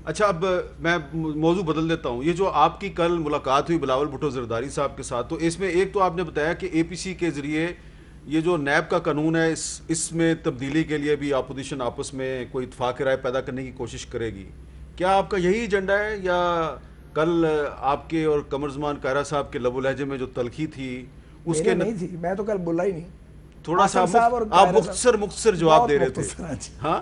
اچھا اب میں موضوع بدل دیتا ہوں. یہ جو آپ کی کل ملاقات ہوئی بلاول بھٹو زرداری صاحب کے ساتھ، تو اس میں ایک تو آپ نے بتایا کہ اے پی سی کے ذریعے یہ جو نیب کا قانون ہے اس میں تبدیلی کے لیے بھی اپوزیشن آپس میں کوئی اتفاق رائے پیدا کرنے کی کوشش کرے گی. کیا آپ کا یہی ایجنڈا ہے، یا کل آپ کے اور قمر زمان کائرہ صاحب کے لب و لہجے میں جو تلخی تھی اس کے میرے نہیں تھی، میں تو کل بولا ہی نہیں. تھوڑا سا آپ مختصر جواب دے رہے تھے. ہاں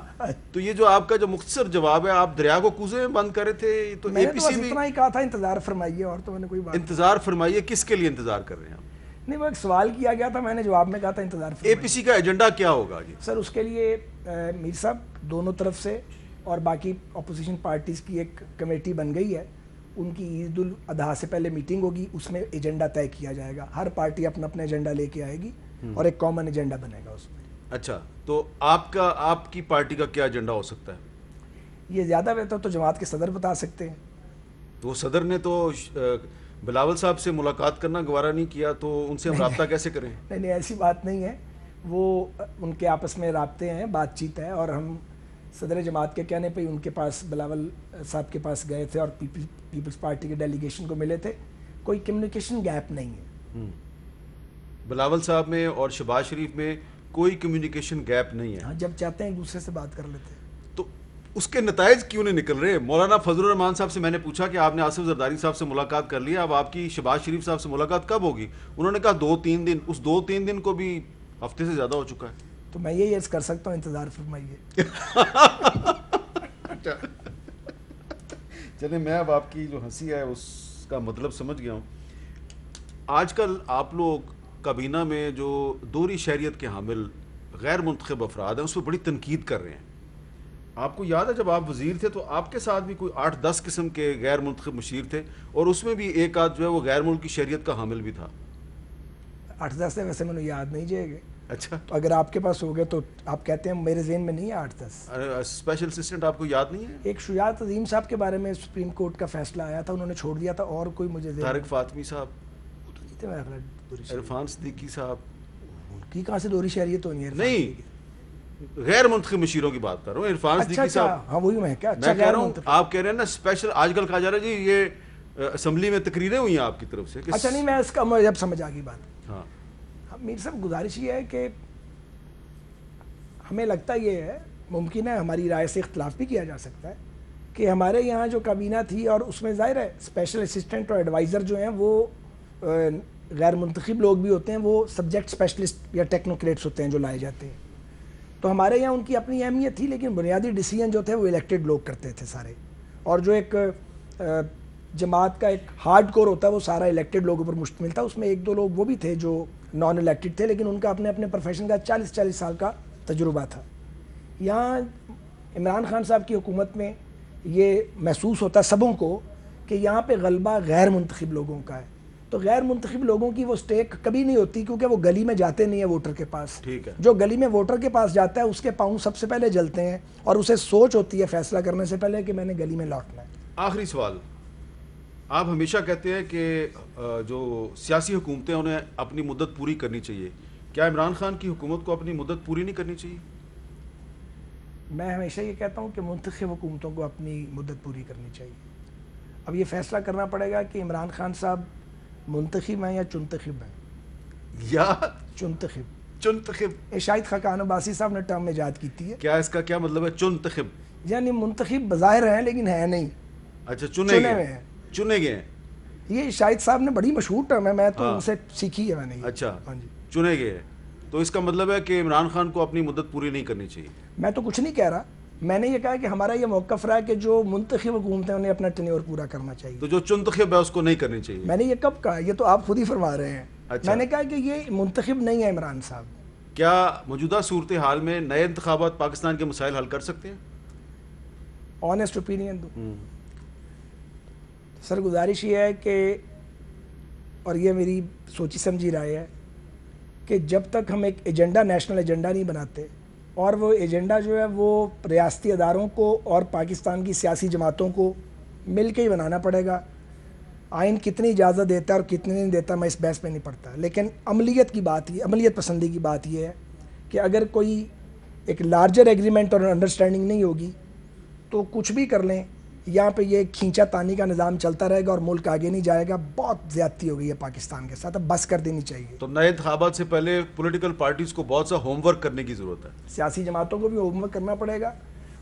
تو یہ جو آپ کا جو مختصر جواب ہے، آپ دریا کو کوزے میں بند کر رہے تھے. تو میں اے نے پی تو سی بس بھی اتنا ہی کہا تھا انتظار فرمائیے، اور تو میں نے کوئی بات انتظار فرمائیے. کس کے لیے انتظار کر رہے ہیں آپ؟ نہیں. وہ ایک سوال کیا گیا تھا، میں نے جواب میں کہا تھا انتظار اے فرمائیے. پی سی کا ایجنڈا کیا ہوگا جی؟ سر اس کے لیے میر صاحب دونوں طرف سے اور باقی اپوزیشن پارٹیز کی ایک کمیٹی بن گئی ہے. ان کی عید الاضحیٰ سے پہلے میٹنگ ہوگی، اس میں ایجنڈا طے کیا جائے گا. ہر پارٹی اپنا اپنا ایجنڈا لے کے آئے گی اور ایک کامن ایجنڈا بنے گا اس میں. اچھا تو آپ کی پارٹی کا کیا ایجنڈا ہو سکتا ہے؟ یہ زیادہ بہتر تو جماعت کے صدر بتا سکتے ہیں. تو صدر نے تو بلاول صاحب سے ملاقات کرنا گوارا نہیں کیا، تو ان سے ہم رابطہ کیسے کریں؟ نہیں ایسی بات نہیں ہے. وہ ان کے آپس میں رابطے ہیں، بات چیت ہے، اور ہم صدر جماعت کے کہنے پہ ان کے پاس بلاول صاحب کے پاس گئے تھے اور پیپلز پارٹی کے ڈیلیگیشن کو ملے تھے. کوئی کمیونیکیشن گیپ نہیں ہے. بلاول صاحب میں اور شہباز شریف میں کوئی کمیونیکیشن گیپ نہیں ہے. ہاں جب چاہتے ہیں ایک دوسرے سے بات کر لیتے ہیں. تو اس کے نتائج کیوں نہیں نکل رہے؟ مولانا فضل الرحمان صاحب سے میں نے پوچھا کہ آپ نے آصف زرداری صاحب سے ملاقات کر لی، اب آپ کی شہباز شریف صاحب سے ملاقات کب ہوگی؟ انہوں نے کہا 2-3 دن. اس 2-3 دن کو بھی ہفتے سے زیادہ ہو چکا ہے. تو میں یہی عرض کر سکتا ہوں انتظار فرمائیے. چلیں میں اب آپ کی جو ہنسی ہے اس کا مطلب سمجھ گیا ہوں. آج کل آپ لوگ کابینہ میں جو دوہری شہریت کے حامل غیر منتخب افراد ہیں اس پہ بڑی تنقید کر رہے ہیں. آپ کو یاد ہے جب آپ وزیر تھے تو آپ کے ساتھ بھی کوئی 8-10 قسم کے غیر منتخب مشیر تھے، اور اس میں بھی ایک آدھ جو ہے وہ غیر ملکی شہریت کا حامل بھی تھا. 8-10 سے ویسے مجھے یاد نہیں جائے گا. اچھا تو اگر آپ کے پاس ہو گئے تو آپ کہتے ہیں میرے ذہن میں نہیں ہے 8-10. اسپیشل اسسٹنٹ آپ کو یاد نہیں ہے؟ ایک شجاعت عظیم صاحب کے بارے میں سپریم کورٹ کا فیصلہ آیا تھا، انہوں نے چھوڑ دیا تھا. اور کوئی مجھے طارق فاطمی صاحب، عرفان صدیقی صاحب. کی کہاں سے دوہری شہریت ہونی ہے؟ نہیں غیر منتخب مشیروں کی بات کر رہا ہوں. عرفان صدیقی صاحب. ہاں وہی میں کیا میں کہہ رہا ہوں آپ کہہ رہے ہیں نا اسپیشل. آج کل کہا جا رہا ہے جی یہ اسمبلی میں تقریریں ہوئی ہیں آپ کی طرف سے. اچھا نہیں میں اس کا جب سمجھ آ گئی بات. ہاں میر صاحب گزارش یہ ہے کہ ہمیں لگتا یہ ہے، ممکن ہے ہماری رائے سے اختلاف بھی کیا جا سکتا ہے، کہ ہمارے یہاں جو کابینہ تھی اور اس میں ظاہر ہے اسپیشل اسسٹنٹ اور ایڈوائزر جو ہیں وہ غیر منتخب لوگ بھی ہوتے ہیں، وہ سبجیکٹ اسپیشلسٹ یا ٹیکنوکریٹس ہوتے ہیں جو لائے جاتے ہیں. تو ہمارے یہاں ان کی اپنی اہمیت تھی، لیکن بنیادی ڈیسیجن جو تھے وہ الیکٹڈ لوگ کرتے تھے سارے. اور جو ایک جماعت کا ایک ہارڈ کور ہوتا ہے وہ سارا الیکٹڈ لوگوں پر مشتمل تھا. اس میں 1-2 لوگ وہ بھی تھے جو نان الیکٹڈ تھے، لیکن ان کا اپنے اپنے پروفیشن کا 40 سال کا تجربہ تھا. یہاں عمران خان صاحب کی حکومت میں یہ محسوس ہوتا سبوں کو کہ یہاں پہ غلبہ غیر منتخب لوگوں کا ہے. تو غیر منتخب لوگوں کی وہ سٹیک کبھی نہیں ہوتی، کیونکہ وہ گلی میں جاتے نہیں ہیں ووٹر کے پاس. جو گلی میں ووٹر کے پاس جاتا ہے اس کے پاؤں سب سے پہلے جلتے ہیں، اور اسے سوچ ہوتی ہے فیصلہ کرنے سے پہلے کہ میں نے گلی میں لوٹنا ہے. آخری سوال، آپ ہمیشہ کہتے ہیں کہ جو سیاسی حکومتیں انہیں اپنی مدت پوری کرنی چاہیے. کیا عمران خان کی حکومت کو اپنی مدت پوری نہیں کرنی چاہیے؟ میں ہمیشہ یہ کہتا ہوں کہ منتخب حکومتوں کو اپنی مدت پوری کرنی چاہیے. اب یہ فیصلہ کرنا پڑے گا کہ عمران خان صاحب منتخب ہیں یا چنتخب ہیں. یا چنتخب شاہد خاقان عباسی صاحب نے ٹرم ایجاد کی تھی ہے. کیا اس کا کیا مطلب ہے چنتخب؟ یعنی منتخب بظاہر ہیں لیکن ہے نہیں. اچھا چنے گئے ہیں. یہ شاہد صاحب نے بڑی مشہور ٹرم ہے، میں تو ان سے سیکھی ہے میں نے. اچھا چنے گئے ہیں، تو اس کا مطلب ہے کہ عمران خان کو اپنی مدت پوری نہیں کرنی چاہیے. میں تو کچھ نہیں کہہ رہا، میں نے یہ کہا کہ ہمارا یہ موقف رہا ہے کہ جو منتخب حکومتیں انہیں اپنا ٹینیور پورا کرنا چاہیے. تو جو چنتخب ہے اس کو نہیں کرنی چاہیے. میں نے یہ کب کہا؟ یہ تو آپ خود ہی فرما رہے ہیں. میں نے کہا کہ یہ منتخب نہیں ہے عمران صاحب. کیا موجودہ صورتحال میں نئے انتخابات پاکستان کے مسائل حل کر سکتے ہیں؟ آنیسٹ اوپینین دو سر، گزارش یہ ہے کہ، اور یہ میری سوچی سمجھی رائے ہے، کہ جب تک ہم ایک ایجنڈا نیشنل ایجنڈا نہیں بناتے، اور وہ ایجنڈا جو ہے وہ ریاستی اداروں کو اور پاکستان کی سیاسی جماعتوں کو مل کے ہی بنانا پڑے گا. آئین کتنی اجازت دیتا ہے اور کتنی نہیں دیتا میں اس بحث پہ نہیں پڑتا، لیکن عملیت کی بات یہ، عملیت پسندی کی بات یہ ہے کہ اگر کوئی ایک لارجر ایگریمنٹ اور انڈرسٹینڈنگ نہیں ہوگی تو کچھ بھی کر لیں یہاں پہ یہ کھینچا تانی کا نظام چلتا رہے گا اور ملک آگے نہیں جائے گا. بہت زیادتی ہو گئی ہے پاکستان کے ساتھ, اب بس کر دینی چاہیے. تو نئے انتخابات سے پہلے پولیٹیکل پارٹیز کو بہت سا ہوم ورک کرنے کی ضرورت ہے. سیاسی جماعتوں کو بھی ہوم ورک کرنا پڑے گا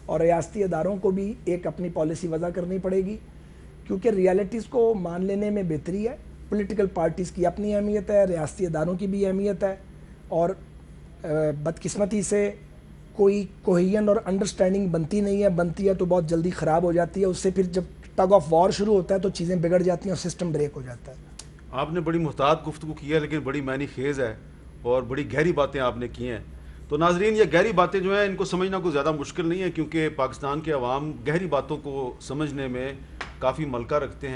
اور ریاستی اداروں کو بھی ایک اپنی پالیسی وضع کرنی پڑے گی, کیونکہ ریالٹیز کو مان لینے میں بہتری ہے. پولیٹیکل پارٹیز کی اپنی اہمیت ہے, ریاستی اداروں کی بھی اہمیت ہے, اور بدقسمتی سے کوئی کوہین اور انڈرسٹینڈنگ بنتی نہیں ہے. بنتی ہے تو بہت جلدی خراب ہو جاتی ہے. اس سے پھر جب ٹگ آف وار شروع ہوتا ہے تو چیزیں بگڑ جاتی ہیں اور سسٹم بریک ہو جاتا ہے. آپ نے بڑی محتاط گفتگو کی ہے, لیکن بڑی معنی خیز ہے اور بڑی گہری باتیں آپ نے کی ہیں. تو ناظرین, یہ گہری باتیں جو ہیں ان کو سمجھنا کوئی زیادہ مشکل نہیں ہے, کیونکہ پاکستان کے عوام گہری باتوں کو سمجھنے میں کافی ملکہ رکھتے ہیں.